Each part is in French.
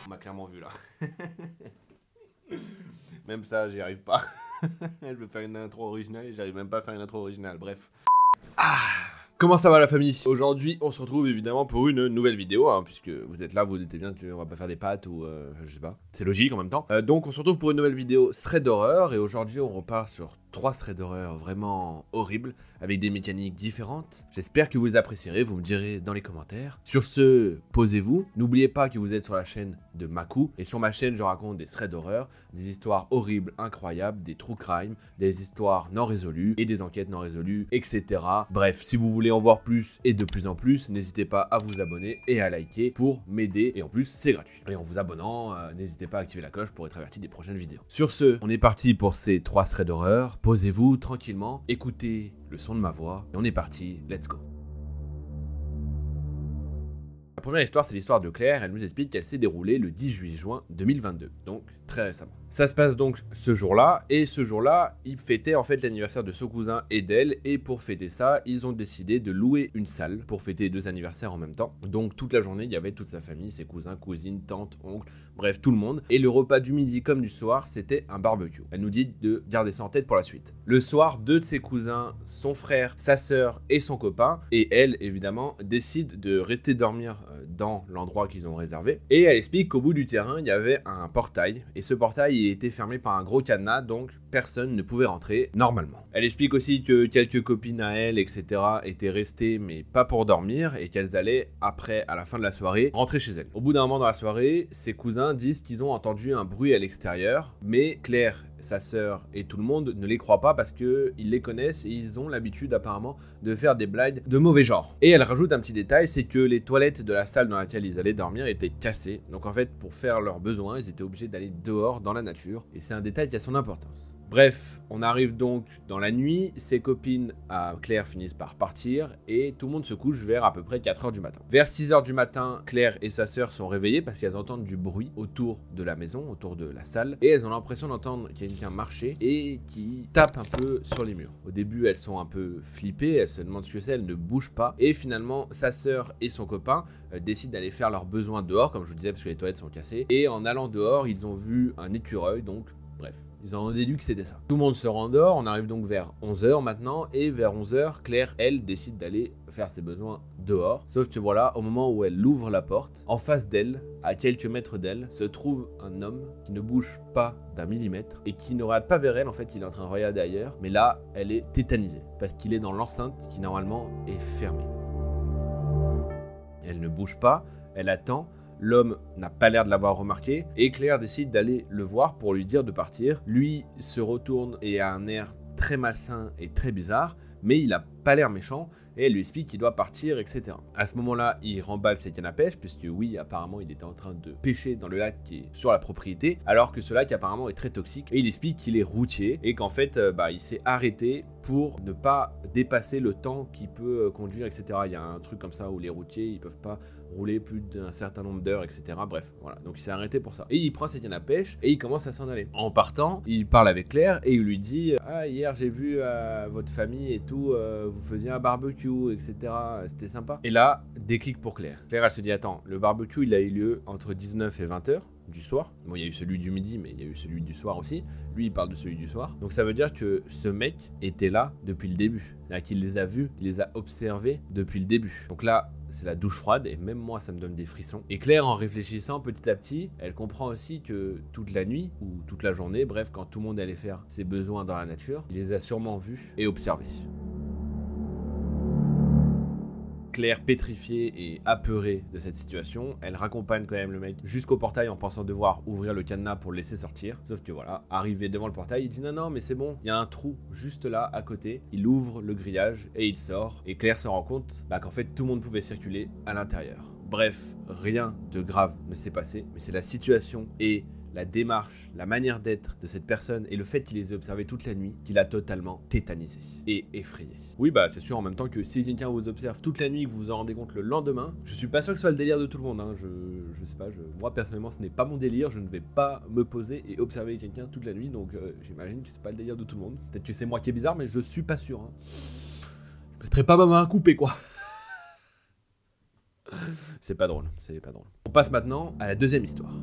On m'a clairement vu là. Même ça, j'y arrive pas. Je veux faire une intro originale et j'arrive même pas à faire une intro originale. Bref. Comment ça va la famille? Aujourd'hui, on se retrouve évidemment pour une nouvelle vidéo, hein, puisque vous êtes là, vous doutez bien qu'on va pas faire des pâtes ou je sais pas. C'est logique en même temps. Donc on se retrouve pour une nouvelle vidéo thread d'horreur et aujourd'hui on repart sur 3 threads d'horreur vraiment horribles avec des mécaniques différentes. J'espère que vous les apprécierez, vous me direz dans les commentaires. Sur ce, posez-vous. N'oubliez pas que vous êtes sur la chaîne de Maku et sur ma chaîne je raconte des threads d'horreur, des histoires horribles, incroyables, des true crime, des histoires non résolues et des enquêtes non résolues, etc. Bref, si vous voulez en voir plus et de plus en plus, n'hésitez pas à vous abonner et à liker pour m'aider et en plus c'est gratuit. Et en vous abonnant, n'hésitez pas à activer la cloche pour être averti des prochaines vidéos. Sur ce, on est parti pour ces 3 threads d'horreur. Posez-vous tranquillement, écoutez le son de ma voix et on est parti, let's go. La première histoire, c'est l'histoire de Claire. Elle nous explique qu'elle s'est déroulée le 18 juin 2022, donc très récemment. Ça se passe donc ce jour-là, et ce jour-là, il fêtait en fait l'anniversaire de son cousin et d'elle, et pour fêter ça, ils ont décidé de louer une salle pour fêter les 2 anniversaires en même temps. Donc toute la journée, il y avait toute sa famille, ses cousins, cousines, tantes, oncles, bref, tout le monde. Et le repas du midi comme du soir, c'était un barbecue. Elle nous dit de garder ça en tête pour la suite. Le soir, 2 de ses cousins, son frère, sa sœur et son copain, et elle, évidemment, décident de rester dormir dans l'endroit qu'ils ont réservé. Et elle explique qu'au bout du terrain, il y avait un portail, et ce portail il était fermé par un gros cadenas, donc personne ne pouvait rentrer normalement. Elle explique aussi que quelques copines à elle, etc. étaient restées, mais pas pour dormir, et qu'elles allaient, après, à la fin de la soirée, rentrer chez elles. Au bout d'un moment dans la soirée, ses cousins disent qu'ils ont entendu un bruit à l'extérieur, mais Claire, sa sœur et tout le monde ne les croient pas parce qu'ils les connaissent et ils ont l'habitude apparemment de faire des blagues de mauvais genre. Et elle rajoute un petit détail, c'est que les toilettes de la salle dans laquelle ils allaient dormir étaient cassées. Donc en fait, pour faire leurs besoins, ils étaient obligés d'aller dehors dans la nature. Et c'est un détail qui a son importance. Bref, on arrive donc dans la nuit, ses copines à Claire finissent par partir et tout le monde se couche vers à peu près 4h du matin. Vers 6h du matin, Claire et sa sœur sont réveillées parce qu'elles entendent du bruit autour de la maison, autour de la salle, et elles ont l'impression d'entendre quelqu'un marcher et qui tape un peu sur les murs. Au début, elles sont un peu flippées, elles se demandent ce que c'est, elles ne bougent pas, et finalement, sa sœur et son copain décident d'aller faire leurs besoins dehors, comme je vous disais, parce que les toilettes sont cassées, et en allant dehors, ils ont vu un écureuil, donc bref. Ils en ont déduit que c'était ça. Tout le monde se rend dehors, on arrive donc vers 11h maintenant, et vers 11h, Claire, elle, décide d'aller faire ses besoins dehors. Sauf que voilà, au moment où elle ouvre la porte, en face d'elle, à quelques mètres d'elle, se trouve un homme qui ne bouge pas d'un millimètre, et qui ne regarde pas vers elle, en fait, il est en train de regarder ailleurs, mais là, elle est tétanisée, parce qu'il est dans l'enceinte qui normalement est fermée. Elle ne bouge pas, elle attend. L'homme n'a pas l'air de l'avoir remarqué et Claire décide d'aller le voir pour lui dire de partir. Lui se retourne et a un air très malsain et très bizarre, mais il a pas l'air méchant et elle lui explique qu'il doit partir, etc. À ce moment-là, il remballe ses cannes à pêche, puisque oui, apparemment, il était en train de pêcher dans le lac qui est sur la propriété, alors que ce lac apparemment est très toxique. Et il explique qu'il est routier et qu'en fait, il s'est arrêté pour ne pas dépasser le temps qu'il peut conduire, etc. Il y a un truc comme ça où les routiers, ils peuvent pas rouler plus d'un certain nombre d'heures, etc. Bref, voilà. Donc il s'est arrêté pour ça. Et il prend ses cannes à pêche et il commence à s'en aller. En partant, il parle avec Claire et il lui dit « Ah, hier j'ai vu votre famille et tout, vous faisiez un barbecue, etc. C'était sympa. » Et là, déclic pour Claire. Claire, elle se dit « Attends, le barbecue, il a eu lieu entre 19 et 20h. Du soir. Bon, il y a eu celui du midi, mais il y a eu celui du soir aussi. Lui, il parle de celui du soir. Donc ça veut dire que ce mec était là depuis le début. Là, qu'il les a vus, il les a observés depuis le début. Donc là, c'est la douche froide et même moi, ça me donne des frissons. Et Claire, en réfléchissant petit à petit, elle comprend aussi que toute la nuit ou toute la journée, bref, quand tout le monde allait faire ses besoins dans la nature, il les a sûrement vus et observés. Claire, pétrifiée et apeurée de cette situation, elle raccompagne quand même le mec jusqu'au portail en pensant devoir ouvrir le cadenas pour le laisser sortir. Sauf que voilà, arrivé devant le portail, il dit non mais c'est bon, il y a un trou juste là à côté. Il ouvre le grillage et il sort. Et Claire se rend compte qu'en fait tout le monde pouvait circuler à l'intérieur. Bref, rien de grave ne s'est passé, mais c'est la situation et la démarche, la manière d'être de cette personne et le fait qu'il les ait observés toute la nuit qui l'a totalement tétanisé et effrayé. Oui, c'est sûr en même temps que si quelqu'un vous observe toute la nuit et que vous vous en rendez compte le lendemain, je suis pas sûr que ce soit le délire de tout le monde, hein. Je sais pas, moi personnellement ce n'est pas mon délire, je ne vais pas me poser et observer quelqu'un toute la nuit, donc j'imagine que c'est pas le délire de tout le monde. Peut-être que c'est moi qui est bizarre, mais je suis pas sûr, hein. Je mettrai pas ma main à couper, quoi. C'est pas drôle, c'est pas drôle. On passe maintenant à la deuxième histoire.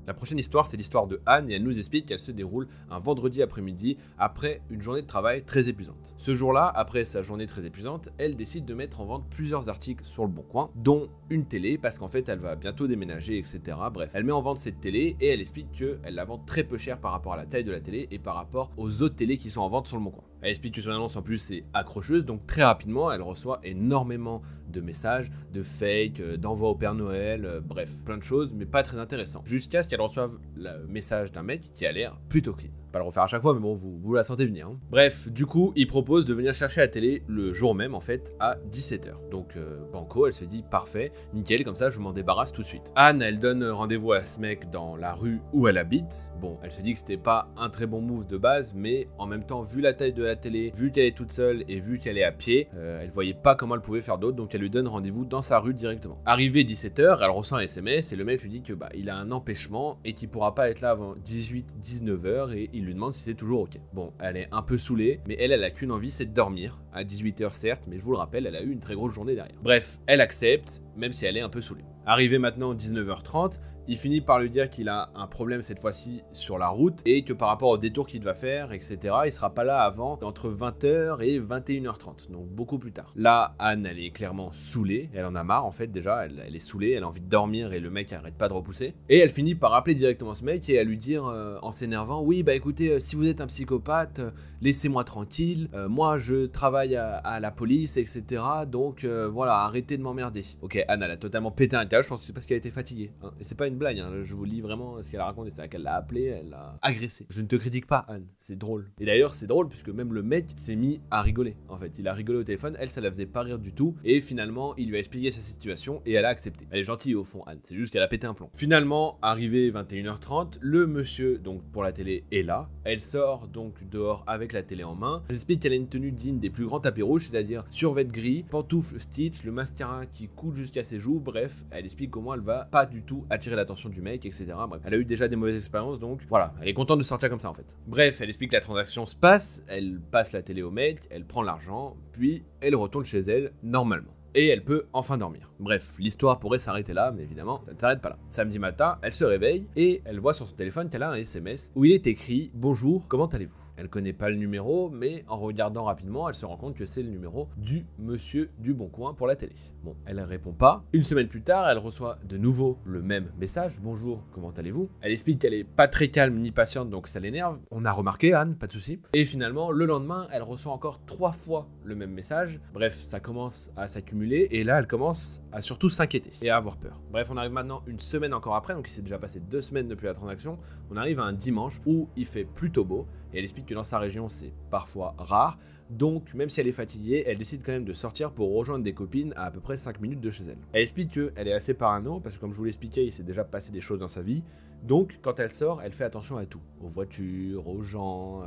La prochaine histoire, c'est l'histoire de Anne et elle nous explique qu'elle se déroule un vendredi après-midi après une journée de travail très épuisante. Ce jour-là, après sa journée très épuisante, elle décide de mettre en vente plusieurs articles sur le Bon Coin, dont une télé parce qu'en fait elle va bientôt déménager, etc. Bref, elle met en vente cette télé et elle explique qu'elle la vend très peu cher par rapport à la taille de la télé et par rapport aux autres télés qui sont en vente sur le Bon Coin. Elle explique que son annonce en plus est accrocheuse, donc très rapidement elle reçoit énormément de messages, de fake, d'envoi au Père Noël, bref, plein de choses, mais pas très intéressant. Jusqu'à ce qu'elle reçoive le message d'un mec qui a l'air plutôt clean. Pas le refaire à chaque fois, mais bon, vous la sentez venir. Hein. Bref, du coup, il propose de venir chercher la télé le jour même, en fait, à 17h. Donc, banco, elle se dit, parfait, nickel, comme ça, je m'en débarrasse tout de suite. Anne, elle donne rendez-vous à ce mec dans la rue où elle habite. Bon, elle se dit que c'était pas un très bon move de base, mais en même temps, vu la taille de la télé, vu qu'elle est toute seule et vu qu'elle est à pied, elle voyait pas comment elle pouvait faire d'autre, donc elle lui donne rendez-vous dans sa rue directement. Arrivée 17h, elle reçoit un SMS et le mec lui dit que il a un empêchement et qu'il pourra pas être là avant 18-19h et il lui demande si c'est toujours ok. Bon, elle est un peu saoulée, mais elle a qu'une envie, c'est de dormir. À 18h certes, mais je vous le rappelle, elle a eu une très grosse journée derrière. Bref, elle accepte, même si elle est un peu saoulée. Arrivé maintenant 19h30, il finit par lui dire qu'il a un problème cette fois-ci sur la route et que par rapport au détour qu'il va faire, etc., il sera pas là avant entre 20h et 21h30, donc beaucoup plus tard. Là, Anne, elle est clairement saoulée, elle en a marre en fait déjà, elle est saoulée, elle a envie de dormir et le mec arrête pas de repousser. Et elle finit par appeler directement ce mec et à lui dire en s'énervant, oui bah écoutez, si vous êtes un psychopathe, laissez-moi tranquille, moi je travaille à la police, etc., donc voilà, arrêtez de m'emmerder. Ok, Anne, elle a totalement pété un câble, je pense que c'est parce qu'elle était fatiguée, hein. Et c'est pas une blague, hein. Je vous lis vraiment ce qu'elle a raconté, c'est qu'elle l'a appelé, elle l'a agressé. Je ne te critique pas, Anne, c'est drôle. Et d'ailleurs, c'est drôle puisque même le mec s'est mis à rigoler. En fait, il a rigolé au téléphone, elle, ça la faisait pas rire du tout. Et finalement, il lui a expliqué sa situation et elle a accepté. Elle est gentille au fond, Anne, c'est juste qu'elle a pété un plomb. Finalement, arrivé 21h30, le monsieur, donc pour la télé, est là. Elle sort donc dehors avec la télé en main. Elle explique qu'elle a une tenue digne des plus grands tapis rouges, c'est-à-dire survêt gris, pantoufles Stitch, le mascara qui coule jusqu'à ses joues. Bref, elle explique comment elle va pas du tout attirer l'attention du mec, etc. Bref, elle a eu déjà des mauvaises expériences, donc voilà, elle est contente de sortir comme ça en fait. Bref, elle explique que la transaction se passe, elle passe la télé au mec, elle prend l'argent, puis elle retourne chez elle normalement. Et elle peut enfin dormir. Bref, l'histoire pourrait s'arrêter là, mais évidemment, ça ne s'arrête pas là. Samedi matin, elle se réveille et elle voit sur son téléphone qu'elle a un SMS où il est écrit « Bonjour, comment allez-vous ?» Elle connaît pas le numéro, mais en regardant rapidement, elle se rend compte que c'est le numéro du monsieur du Bon Coin pour la télé. Bon, elle répond pas. Une semaine plus tard, elle reçoit de nouveau le même message. Bonjour, comment allez-vous? Elle explique qu'elle est pas très calme ni patiente, donc ça l'énerve. On a remarqué, Anne, pas de souci. Et finalement, le lendemain, elle reçoit encore 3 fois le même message. Bref, ça commence à s'accumuler et là, elle commence à surtout s'inquiéter et à avoir peur. Bref, on arrive maintenant une semaine encore après, donc il s'est déjà passé 2 semaines depuis la transaction. On arrive à un dimanche où il fait plutôt beau. Et elle explique que dans sa région, c'est parfois rare. Donc, même si elle est fatiguée, elle décide quand même de sortir pour rejoindre des copines à peu près 5 minutes de chez elle. Elle explique qu'elle est assez parano, parce que comme je vous l'expliquais, il s'est déjà passé des choses dans sa vie. Donc, quand elle sort, elle fait attention à tout. Aux voitures, aux gens,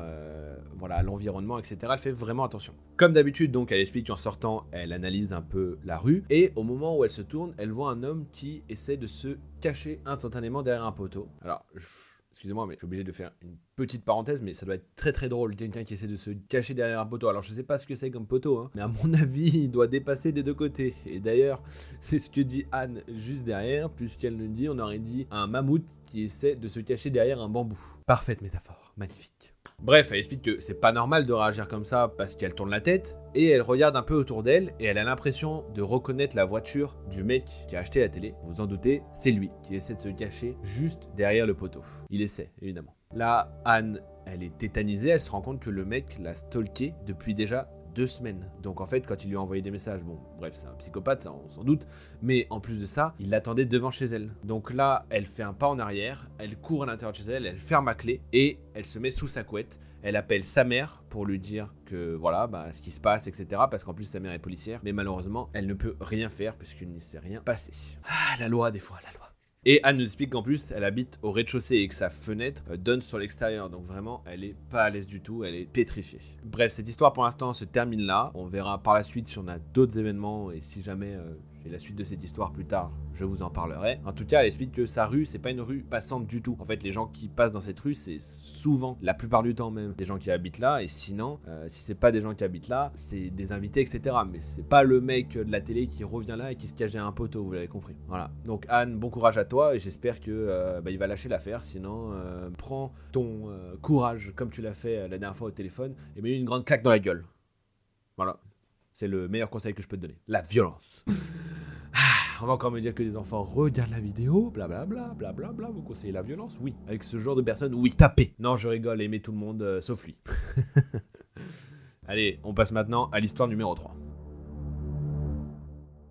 voilà, à l'environnement, etc. Elle fait vraiment attention. Comme d'habitude, donc, elle explique qu'en sortant, elle analyse un peu la rue. Et au moment où elle se tourne, elle voit un homme qui essaie de se cacher instantanément derrière un poteau. Alors, excusez-moi, mais je suis obligé de faire une petite parenthèse, mais ça doit être très très drôle, quelqu'un qui essaie de se cacher derrière un poteau. Alors je sais pas ce que c'est comme poteau, hein, mais à mon avis, il doit dépasser des deux côtés. Et d'ailleurs, c'est ce que dit Anne juste derrière, puisqu'elle nous dit, on aurait dit un mammouth qui essaie de se cacher derrière un bambou. Parfaite métaphore, magnifique. Bref, elle explique que c'est pas normal de réagir comme ça parce qu'elle tourne la tête et elle regarde un peu autour d'elle et elle a l'impression de reconnaître la voiture du mec qui a acheté la télé. Vous en doutez, c'est lui qui essaie de se cacher juste derrière le poteau. Il essaie, évidemment. Là, Anne, elle est tétanisée, elle se rend compte que le mec l'a stalké depuis déjà 2 semaines. Donc en fait, quand il lui a envoyé des messages, bon, bref, c'est un psychopathe, ça on s'en doute, mais en plus de ça, il l'attendait devant chez elle. Donc là, elle fait un pas en arrière, elle court à l'intérieur de chez elle, elle ferme la clé et elle se met sous sa couette. Elle appelle sa mère pour lui dire que voilà, ce qui se passe, etc. Parce qu'en plus sa mère est policière, mais malheureusement, elle ne peut rien faire puisqu'il ne s'est rien passé. Ah, la loi des fois, la loi. Et Anne nous explique qu'en plus, elle habite au rez-de-chaussée et que sa fenêtre donne sur l'extérieur. Donc vraiment, elle est pas à l'aise du tout, elle est pétrifiée. Bref, cette histoire pour l'instant se termine là. On verra par la suite si on a d'autres événements et si jamais j'ai la suite de cette histoire plus tard, je vous en parlerai. En tout cas, elle explique que sa rue, c'est pas une rue passante du tout. En fait, les gens qui passent dans cette rue, c'est souvent, la plupart du temps même, des gens qui habitent là. Et sinon, si c'est pas des gens qui habitent là, c'est des invités, etc. Mais c'est pas le mec de la télé qui revient là et qui se cache derrière un poteau, vous l'avez compris. Voilà. Donc Anne, bon courage à toi et j'espère que il va lâcher l'affaire. Sinon, prends ton courage comme tu l'as fait la dernière fois au téléphone et mets-lui une grande claque dans la gueule. Voilà. C'est le meilleur conseil que je peux te donner. La violence. On va encore me dire que les enfants regardent la vidéo, blablabla, blablabla, vous conseillez la violence? Oui. Avec ce genre de personnes, oui. Tapez. Non, je rigole, aimez tout le monde, sauf lui. Allez, on passe maintenant à l'histoire numéro 3.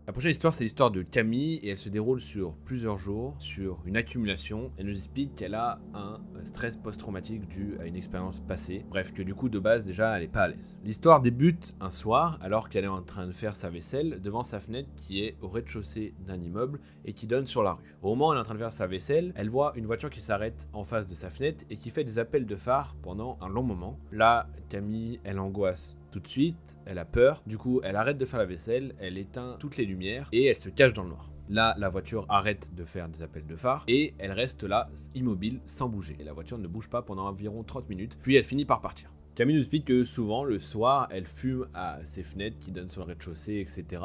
La prochaine histoire, c'est l'histoire de Camille et elle se déroule sur plusieurs jours, sur une accumulation. Elle nous explique qu'elle a un stress post-traumatique dû à une expérience passée. Bref, que du coup, de base, déjà, elle n'est pas à l'aise. L'histoire débute un soir alors qu'elle est en train de faire sa vaisselle devant sa fenêtre qui est au rez-de-chaussée d'un immeuble et qui donne sur la rue. Au moment où elle est en train de faire sa vaisselle, elle voit une voiture qui s'arrête en face de sa fenêtre et qui fait des appels de phare pendant un long moment. Là, Camille, elle angoisse tout de suite, elle a peur, du coup elle arrête de faire la vaisselle, elle éteint toutes les lumières et elle se cache dans le noir. Là, la voiture arrête de faire des appels de phare et elle reste là, immobile, sans bouger. Et la voiture ne bouge pas pendant environ 30 minutes, puis elle finit par partir. Camille nous explique que souvent, le soir, elle fume à ses fenêtres qui donnent sur le rez-de-chaussée, etc.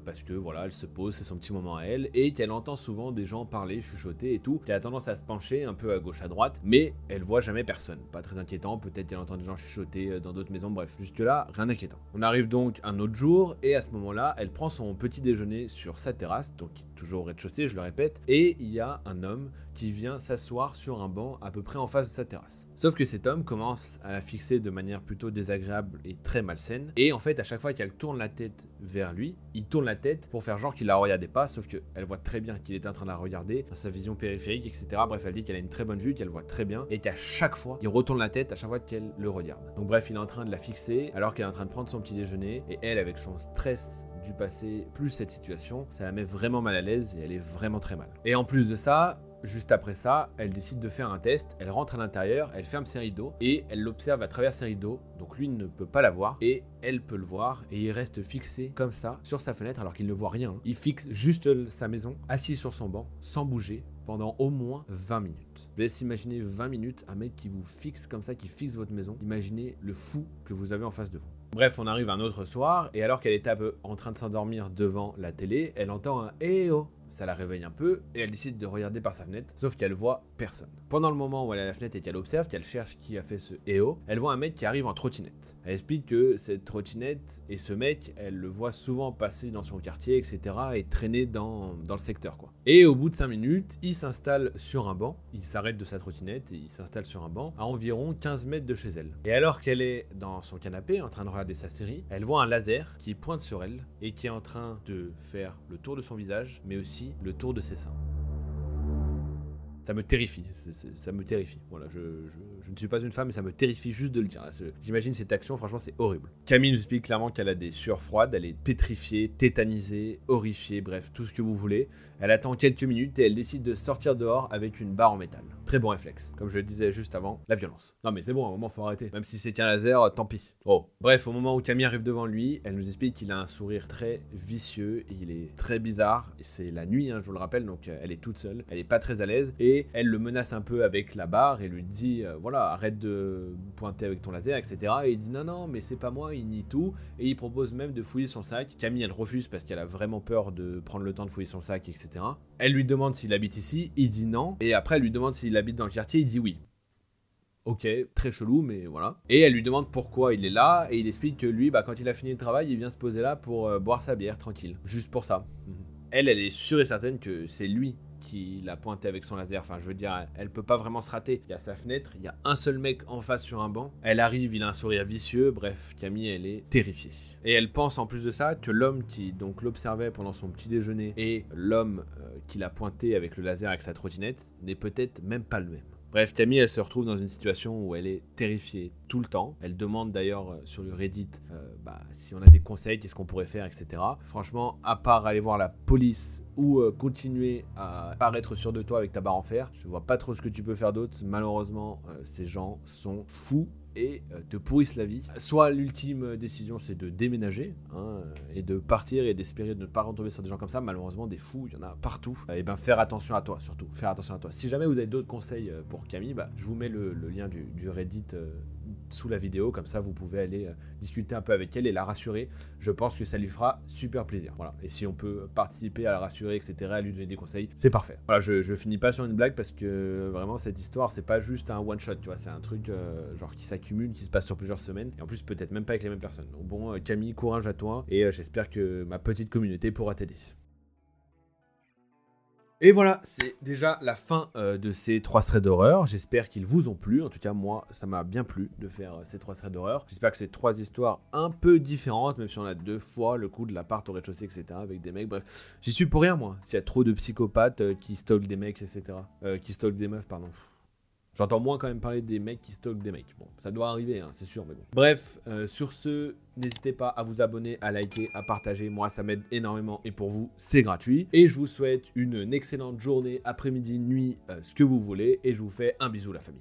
Parce que voilà, elle se pose, c'est son petit moment à elle, et qu'elle entend souvent des gens parler, chuchoter et tout, qu'elle a tendance à se pencher un peu à gauche, à droite, mais elle voit jamais personne. Pas très inquiétant, peut-être qu'elle entend des gens chuchoter dans d'autres maisons, bref, jusque-là, rien d'inquiétant. On arrive donc un autre jour, et à ce moment-là, elle prend son petit déjeuner sur sa terrasse, donc toujours au rez-de-chaussée, je le répète, et il y a un homme qui vient s'asseoir sur un banc à peu près en face de sa terrasse. Sauf que cet homme commence à la fixer de manière plutôt désagréable et très malsaine, et en fait à chaque fois qu'elle tourne la tête vers lui, il tourne la tête pour faire genre qu'il la regardait pas, sauf qu'elle voit très bien qu'il était en train de la regarder, dans sa vision périphérique, etc. Bref, elle dit qu'elle a une très bonne vue, qu'elle voit très bien, et qu'à chaque fois, il retourne la tête à chaque fois qu'elle le regarde. Donc bref, il est en train de la fixer, alors qu'elle est en train de prendre son petit déjeuner, et elle, avec son stress du passé, plus cette situation, ça la met vraiment mal à l'aise, et elle est vraiment très mal. Et en plus de ça, juste après ça, elle décide de faire un test, elle rentre à l'intérieur, elle ferme ses rideaux et elle l'observe à travers ses rideaux, donc lui ne peut pas la voir et elle peut le voir et il reste fixé comme ça sur sa fenêtre alors qu'il ne voit rien. Il fixe juste sa maison, assis sur son banc, sans bouger, pendant au moins 20 minutes. Je vous laisse imaginer 20 minutes, un mec qui vous fixe comme ça, qui fixe votre maison. Imaginez le fou que vous avez en face de vous. Bref, on arrive un autre soir et alors qu'elle est en train de s'endormir devant la télé, elle entend un « Eh oh !» Ça la réveille un peu et elle décide de regarder par sa fenêtre, sauf qu'elle voit personne. Pendant le moment où elle est à la fenêtre et qu'elle observe, qu'elle cherche qui a fait ce EO, elle voit un mec qui arrive en trottinette. Elle explique que cette trottinette et ce mec, elle le voit souvent passer dans son quartier, etc. et traîner dans le secteur, quoi. Et au bout de 5 minutes, il s'installe sur un banc, il s'arrête de sa trottinette et il s'installe sur un banc à environ 15 mètres de chez elle. Et alors qu'elle est dans son canapé en train de regarder sa série, elle voit un laser qui pointe sur elle et qui est en train de faire le tour de son visage, mais aussi le tour de ses seins. Ça me terrifie, ça me terrifie. Voilà, je ne suis pas une femme, mais ça me terrifie juste de le dire. J'imagine cette action, franchement, c'est horrible. Camille nous explique clairement qu'elle a des sueurs froides, elle est pétrifiée, tétanisée, horrifiée, bref, tout ce que vous voulez. Elle attend quelques minutes et elle décide de sortir dehors avec une barre en métal. Très bon réflexe. Comme je le disais juste avant, la violence. Non mais c'est bon, à un moment, faut arrêter. Même si c'est qu'un laser, tant pis. Oh. Bref, au moment où Camille arrive devant lui, elle nous explique qu'il a un sourire très vicieux et il est très bizarre. Et c'est la nuit, je vous le rappelle, donc elle est toute seule. Elle est pas très à l'aise et elle le menace un peu avec la barre et lui dit voilà, arrête de pointer avec ton laser, etc. Et il dit non, mais c'est pas moi, il nie tout. Et il propose même de fouiller son sac. Camille, elle refuse parce qu'elle a vraiment peur de prendre le temps de fouiller son sac, etc. Elle lui demande s'il habite ici, il dit non. Et après, elle lui demande s'il habite dans le quartier, il dit oui. Ok, très chelou, mais voilà. Et elle lui demande pourquoi il est là, et il explique que lui, quand il a fini le travail, il vient se poser là pour boire sa bière, tranquille. Juste pour ça. Elle est sûre et certaine que c'est lui qui l'a pointé avec son laser. Enfin, je veux dire, elle peut pas vraiment se rater. Il y a sa fenêtre, il y a un seul mec en face sur un banc. Elle arrive, il a un sourire vicieux. Bref, Camille, elle est terrifiée. Et elle pense en plus de ça que l'homme qui donc l'observait pendant son petit déjeuner et l'homme qui l'a pointé avec le laser avec sa trottinette n'est peut-être même pas le même. Bref, Camille, elle se retrouve dans une situation où elle est terrifiée tout le temps. Elle demande d'ailleurs sur le Reddit si on a des conseils, qu'est-ce qu'on pourrait faire, etc. Franchement, à part aller voir la police ou continuer à paraître sûr de toi avec ta barre en fer, je vois pas trop ce que tu peux faire d'autre. Malheureusement, ces gens sont fous et te pourrissent la vie. Soit l'ultime décision c'est de déménager hein, et de partir et d'espérer de ne pas retomber sur des gens comme ça. Malheureusement des fous il y en a partout. Et ben faire attention à toi surtout, faire attention à toi. Si jamais vous avez d'autres conseils pour Camille, bah, je vous mets le lien du Reddit sous la vidéo, comme ça vous pouvez aller discuter un peu avec elle et la rassurer. Je pense que ça lui fera super plaisir. Voilà. Et si on peut participer à la rassurer, etc., à lui donner des conseils, c'est parfait. Voilà, je finis pas sur une blague parce que vraiment cette histoire, c'est pas juste un one shot, tu vois, c'est un truc genre qui s'accumule, qui se passe sur plusieurs semaines, et en plus peut-être même pas avec les mêmes personnes. Donc bon, Camille, courage à toi, et j'espère que ma petite communauté pourra t'aider. Et voilà, c'est déjà la fin de ces 3 threads d'horreur. J'espère qu'ils vous ont plu. En tout cas, moi, ça m'a bien plu de faire ces 3 threads d'horreur. J'espère que c'est 3 histoires un peu différentes, même si on a 2 fois le coup de l'appart au rez-de-chaussée, etc. avec des mecs. Bref, j'y suis pour rien, moi. S'il y a trop de psychopathes qui stalkent des mecs, etc. Qui stalkent des meufs, pardon. J'entends moins quand même parler des mecs qui stalkent des mecs. Bon, ça doit arriver, hein, c'est sûr, mais bon. Bref, sur ce, n'hésitez pas à vous abonner, à liker, à partager. Moi, ça m'aide énormément et pour vous, c'est gratuit. Et je vous souhaite une excellente journée, après-midi, nuit, ce que vous voulez. Et je vous fais un bisou, la famille.